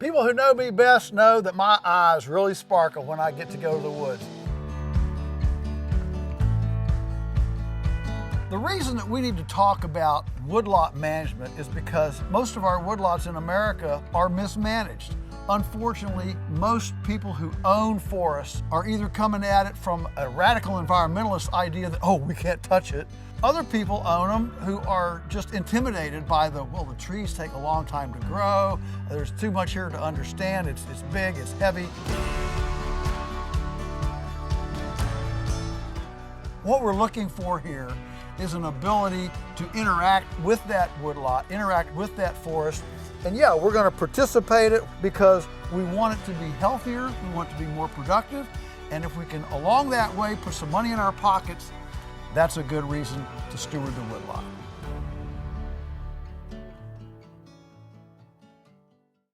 People who know me best know that my eyes really sparkle when I get to go to the woods. The reason that we need to talk about woodlot management is because most of our woodlots in America are mismanaged. Unfortunately, most people who own forests are either coming at it from a radical environmentalist idea that, oh, we can't touch it. Other people own them who are just intimidated by the trees take a long time to grow, there's too much here to understand, it's big, it's heavy. What we're looking for here is an ability to interact with that woodlot, interact with that forest. And yeah, we're going to participate in it because we want it to be healthier, we want it to be more productive, and if we can, along that way, put some money in our pockets, that's a good reason to steward the woodlot.